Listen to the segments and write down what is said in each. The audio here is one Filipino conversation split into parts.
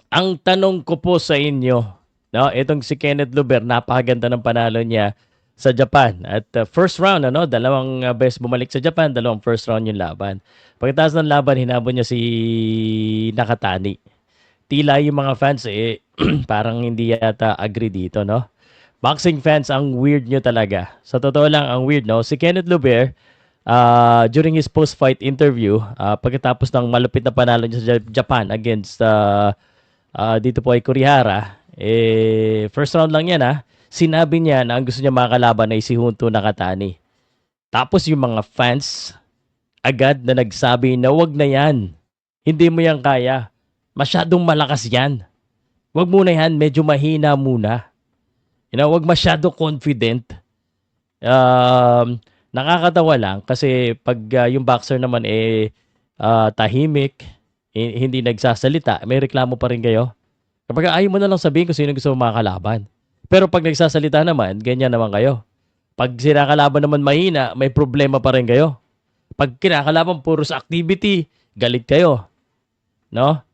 Ang tanong ko po sa inyo, no, itong si Kenneth Luber, napakaganda ng panalo niya sa Japan. At first round, ano, dalawang beses bumalik sa Japan, dalawang first round yung laban. Pagkatapos ng laban, hinabon niya si Nakatani. Tila yung mga fans parang hindi yata agree dito, no? Boxing fans, ang weird nyo talaga. Sa totoo lang, ang weird, no? Si Kenneth Luber, during his post-fight interview, pagkatapos ng malupit na panalo niya sa Japan against dito po ay Kurihara, first round lang yan sinabi niya na ang gusto niya makakalaban ay si Hunto Nakatani. Tapos yung mga fans, agad na nagsabi na wag na yan. Hindi mo yan kaya. Masyadong malakas yan. Wag muna yan, medyo mahina muna. Wag masyado confident. Nakakatawa lang kasi pag yung boxer naman tahimik, hindi nagsasalita, may reklamo pa rin kayo. Kapag ayaw mo na lang sabihin kung sino gusto mo makakalaban. Pero pag nagsasalita naman, ganyan naman kayo. Pag sinakalaban naman mahina, may problema pa rin kayo. Pag kinakalaban puro sa activity, galit kayo. No?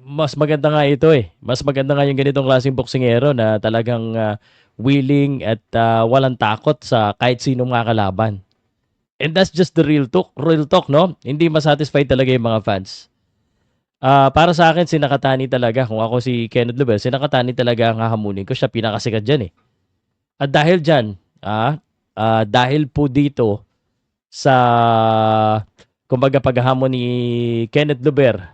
Mas maganda nga ito Mas maganda nga yung ganitong klaseng boksingero na talagang willing at walang takot sa kahit sino makakalaban. And that's just the real talk, no? Hindi masatisfied talaga yung mga fans. Para sa akin, si Nakatani talaga. Kung ako si Kenneth Lubel, si Nakatani talaga ang hahamunin ko. Siya pinakasikat dyan At dahil dyan, dahil po dito sa kumbaga paghahamon ni Kenneth Luber,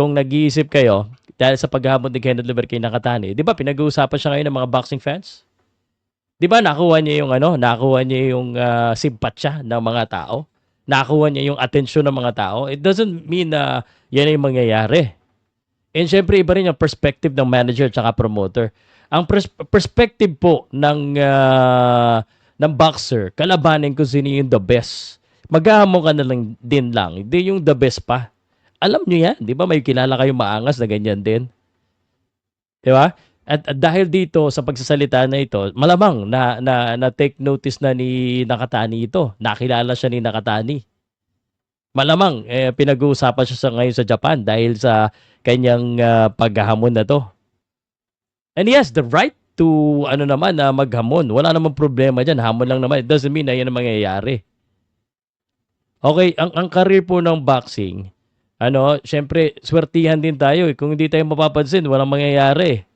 kung nag-iisip kayo, dahil sa paghahamon ni Kenneth Luber kay Nakatani, di ba pinag-uusapan siya ngayon ng mga boxing fans? Di ba nakuha niya yung nakuha niya yung simpatsya ng mga tao? Nakuha niya yung atensyon ng mga tao? It doesn't mean na yan ay mangyayari. And syempre, iba rin yung perspective ng manager at promoter. Ang perspective po ng boxer, kalabanin kung sino yung the best. Maghahamon ka na lang din lang. Hindi yung the best pa. Alam nyo yan. Di ba may kilala kayong maangas na ganyan din? Di ba? At dahil dito sa pagsasalita na ito, malamang na take notice na ni Nakatani ito. Nakilala siya ni Nakatani. Malamang pinag-uusapan siya ngayon sa Japan dahil sa kanyang paghahamon na to. And he has the right to maghamon. Wala namang problema diyan. Hamon lang naman. It doesn't mean na 'yan ang mangyayari. Okay, ang career po ng boxing, syempre, swertihan din tayo Kung hindi tayo mapapansin, walang mangyayari.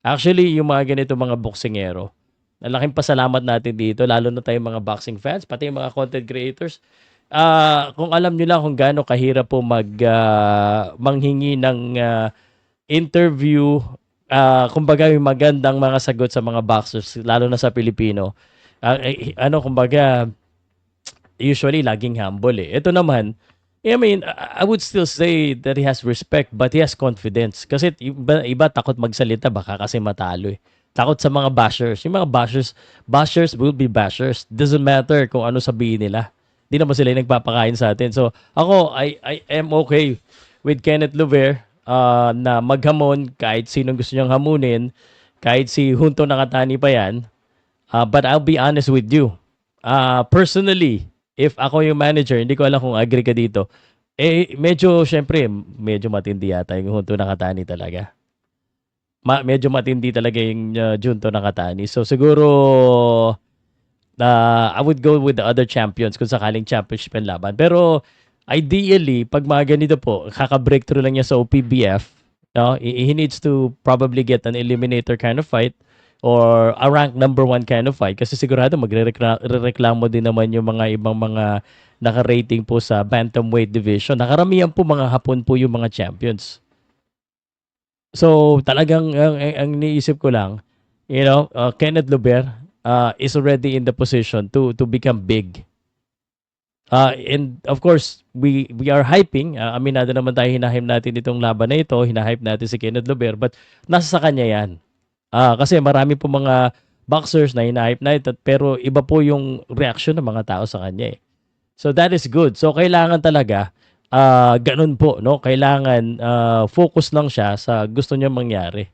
Actually, yung mga ganito mga boksingero, malaking pasalamat natin dito, lalo na tayong mga boxing fans, pati yung mga content creators. Kung alam nyo lang kung gaano kahirap po manghingi ng interview, kumbaga yung magandang mga sagot sa mga boxers, lalo na sa Pilipino. Kumbaga, usually laging humble Ito naman, I mean, I would still say that he has respect, but he has confidence. Kasi iba takot magsalita, baka kasi matalo Takot sa mga bashers. Yung mga bashers will be bashers. Doesn't matter kung ano sabihin nila. Hindi naman sila yung nagpapakain sa atin. So, ako, I am okay with Kenneth Luver na maghamon kahit sinong gusto niyang hamunin, kahit si Hunto Nakatani pa yan. But I'll be honest with you. Personally, if ako yung manager, hindi ko alam kung agree ka dito. Syempre, medyo matindi yata yung Junto Nakatani talaga. Medyo matindi talaga yung Junto Nakatani. So siguro, I would go with the other champions kung sakaling championship ang laban. Pero ideally, pag mga ganito po, kaka-breakthrough lang niya sa OPBF, no? He needs to probably get an eliminator kind of fight or a rank number 1 kind of fight kasi sigurado magrereklamo din naman yung mga ibang mga naka-rating po sa bantamweight division. Nakaramihan po mga Hapon po yung mga champions. So, talagang ang iniisip ko lang, Kenneth Luber is already in the position to become big. And of course, we are hyping. Aminado naman tayo, hinahype natin itong laban na ito. Hinahype natin si Kenneth Luber. But nasa sa kanya yan. Kasi marami po mga boxers na hinahype na ito. Pero iba po yung reaction ng mga tao sa kanya So that is good. So kailangan talaga ganun po. No? Kailangan focus lang siya sa gusto niya mangyari.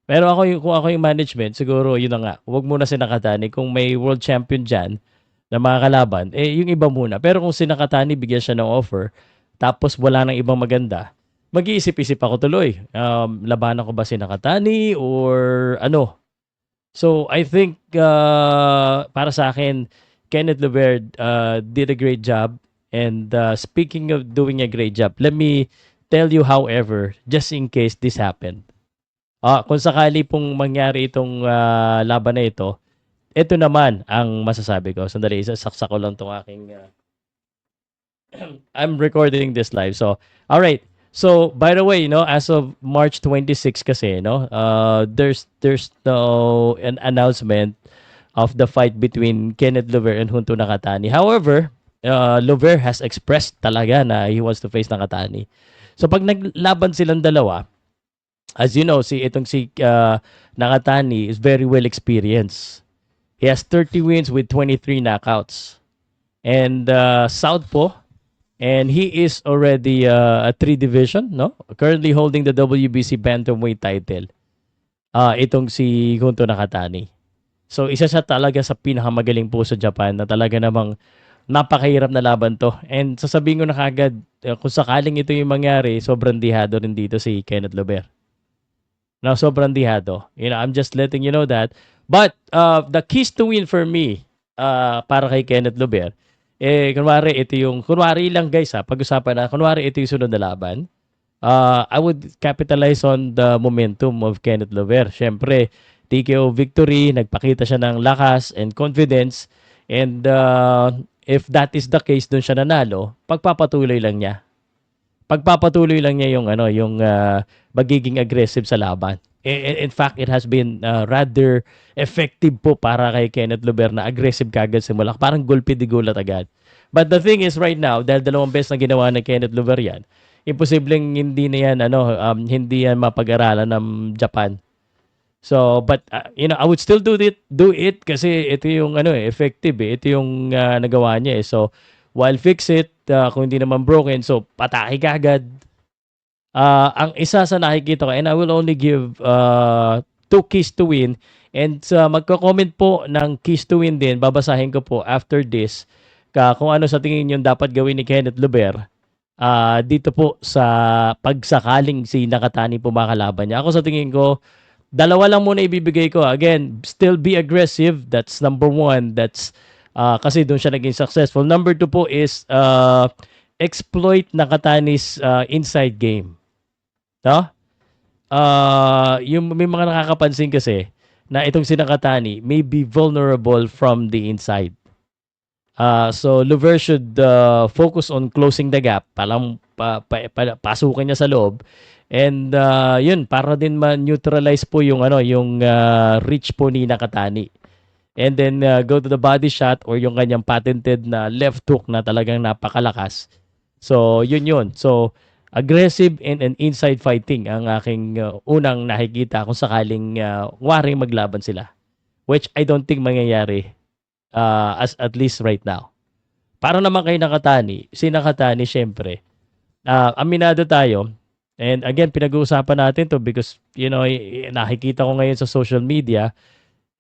Pero kung ako yung management, siguro yun na nga. Huwag muna si Nakatani. Kung may world champion dyan, na mga kalaban, yung iba muna. Pero kung si Nakatani bigyan siya ng offer, tapos wala nang ibang maganda, mag-iisip-isip ako tuloy. Labanan ko ba si Nakatani or ano? So I think para sa akin, Kenneth Levert did a great job. And speaking of doing a great job, let me tell you, however, just in case this happened. Kung sakali pong mangyari itong laban na ito naman ang masasabi ko. Sandali, isasaksak ko lang itong aking I'm recording this live. So, all right. So, by the way, as of March 26 kasi, there's no an announcement of the fight between Kenneth Lover and Junto Nakatani. However, Lover has expressed talaga na he wants to face Nakatani. So, pag naglaban silang dalawa, as you know, si Nakatani is very well experienced. He has 30 wins with 23 knockouts. And Southpaw, and he is already a 3 division, no? Currently holding the WBC bantamweight title. Itong si Gunto Nakatani. So isa siya talaga sa pinakamagaling po sa Japan na talaga namang napakahirap na laban to. And sasabihin ko na kagad, kung sakaling ito yung mangyari, sobrang dihado rin dito si Kenneth Lober. Now, sobrang dihado. I'm just letting you know that. But the keys to win for me, para kay Kenneth Lober, kunwari lang guys pag-usapan na, kunwari ito yung sunod na laban, I would capitalize on the momentum of Kenneth Lover. Siyempre, TKO victory, nagpakita siya ng lakas and confidence, and if that is the case, doon siya nanalo, pagpapatuloy lang niya. Pagpapatuloy lang niya yung magiging aggressive sa laban. In fact, it has been rather effective po para kay Kenneth Lober na aggressive kagad simula. Parang gulpi di gulat agad. But the thing is right now, dahil dalawang beses na ginawa ng Kenneth Lober yan, imposibleng hindi na yan, hindi yan mapag-aralan ng Japan. So, but I would still do it kasi ito yung effective eh. Ito yung nagawa niya eh. So, while fix it, kung hindi naman broken, so patake kagad. Ang isa sa nakikita ko, and I will only give 2 keys to win, and magko-comment po ng keys to win din, babasahin ko po after this, kung ano sa tingin yung dapat gawin ni Kenneth Lober dito po sa pagsakaling si Nakatani po makalaban niya. Ako sa tingin ko, dalawa lang muna ibibigay ko. Again, still be aggressive. That's number 1. That's kasi doon siya naging successful. Number 2 po is exploit Nakatani's inside game. No? Yung may mga nakakapansin kasi na itong si Nakatani may be vulnerable from the inside. So Lover should focus on closing the gap, palang pasukin niya sa loob. And yun, para din ma-neutralize po yung reach po ni Nakatani. And then go to the body shot or yung kanyang patented na left hook na talagang napakalakas. So yun. So aggressive and inside fighting ang aking unang nakikita kung sakaling waring maglaban sila. Which I don't think mangyayari as at least right now. Para naman kay Nakatani, si Nakatani syempre, aminado tayo, and again, pinag-uusapan natin to because, nakikita ko ngayon sa social media,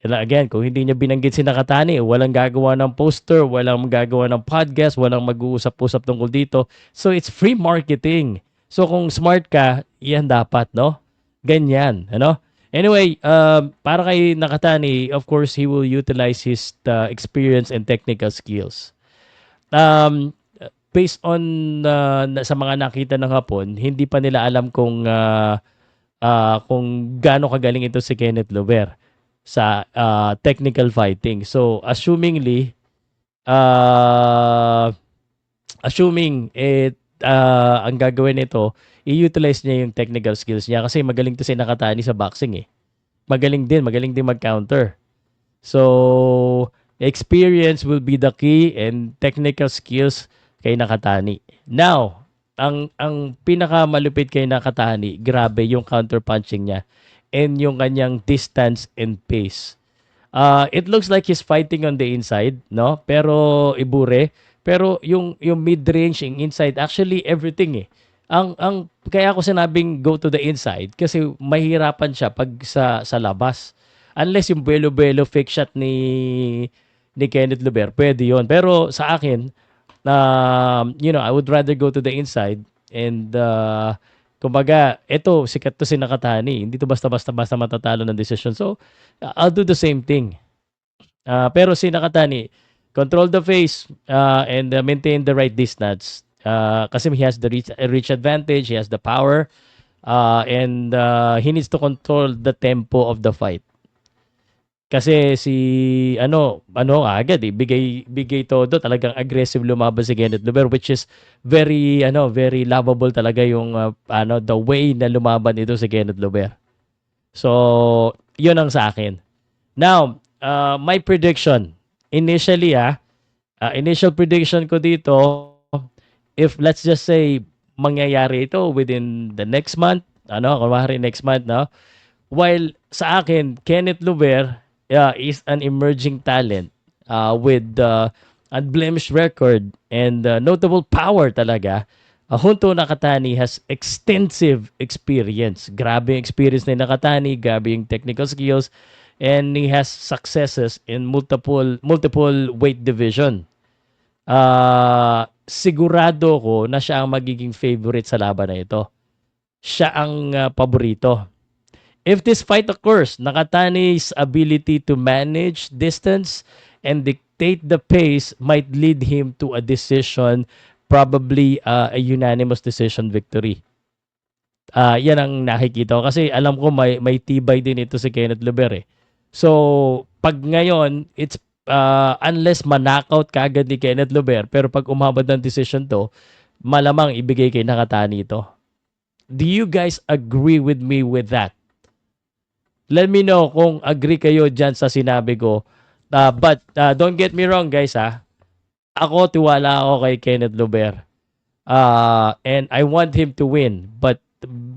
again, kung hindi niya binanggit si Nakatani, walang gagawa ng poster, walang gagawa ng podcast, walang mag-uusap-usap tungkol dito. So, it's free marketing. So, kung smart ka, yan dapat, no? Ganyan, Anyway, para kay Nakatani, of course, he will utilize his experience and technical skills. Based on sa mga nakita ng hapon, hindi pa nila alam kung gaano kagaling ito si Kenneth Lover sa technical fighting. So, assuming ang gagawin nito, i-utilize niya yung technical skills niya kasi magaling to si Nakatani sa boxing eh. Magaling din mag-counter. So, experience will be the key and technical skills kay Nakatani. Now, ang pinakamalupit kay Nakatani, grabe yung counter punching niya and yung kanyang distance and pace. It looks like he's fighting on the inside, no? Pero ibure. Pero yung mid-range, yung inside, actually everything eh. Ang kaya ako sinabing go to the inside kasi mahirapan siya pag sa labas. Unless yung buelo-buelo fake shot ni Kenneth Lober, pwede yun. Pero sa akin, I would rather go to the inside and Kumbaga, eto, sikat to si Nakatani. Hindi to basta-basta matatalo ng decision. So, I'll do the same thing. Pero si Nakatani, control the face and maintain the right distance. Kasi he has the reach advantage, he has the power, and he needs to control the tempo of the fight. Kasi si agad bigay todo, talagang aggressive lumaban si Kenneth Luber, which is very lovable talaga yung the way na lumaban ito si Kenneth Luber. So, 'yun ang sa akin. Now, my prediction. Initially, initial prediction ko dito, if let's just say mangyayari ito within the next month, kunwari next month, no? While sa akin, Kenneth Luber is an emerging talent with unblemished record and notable power talaga. Junto Nakatani has extensive experience. Grabe yung experience ni Nakatani, grabe yung technical skills, and he has successes in multiple weight division. Sigurado ko na siya ang magiging favorite sa laban na ito. Siya ang paborito. If this fight occurs, Nakatani's ability to manage distance and dictate the pace might lead him to a decision, probably a unanimous decision victory. Yan ang nakikita ko. Kasi alam ko may tibay din ito si Kenneth Luber eh. So, pag ngayon, it's unless manakaut kagad ni Kenneth Luber, pero pag umabot ng decision to, malamang ibigay kay Nakatani ito. Do you guys agree with me with that? Let me know kung agree kayo dyan sa sinabi ko. But don't get me wrong guys Ako, tiwala ako kay Kenneth Luber. And I want him to win. But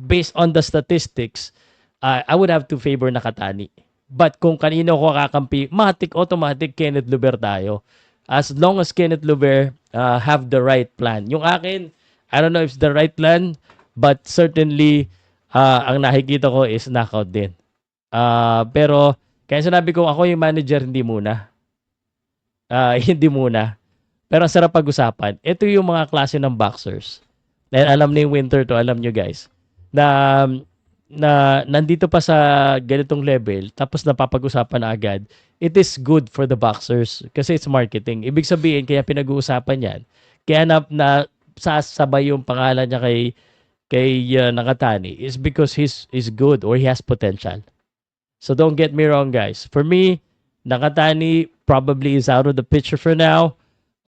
based on the statistics, I would have to favor Nakatani. But kung kanino ko kakampi, automatic Kenneth Luber tayo. As long as Kenneth Luber have the right plan. Yung akin, I don't know if it's the right plan, but certainly, ang nakikita ko is knockout din. Pero, kaya sinabi ko, ako yung manager, hindi muna. Hindi muna. Pero ang sarap pag-usapan. Ito yung mga klase ng boxers. And alam ni Winter to, alam nyo guys, na nandito pa sa ganitong level, tapos napapag-usapan na agad, it is good for the boxers kasi it's marketing. Ibig sabihin, kaya pinag-uusapan yan, kaya na sasabay yung pangalan niya kay Nakatani is because he's good or he has potential. So don't get me wrong, guys. For me, Nakatani probably is out of the picture for now.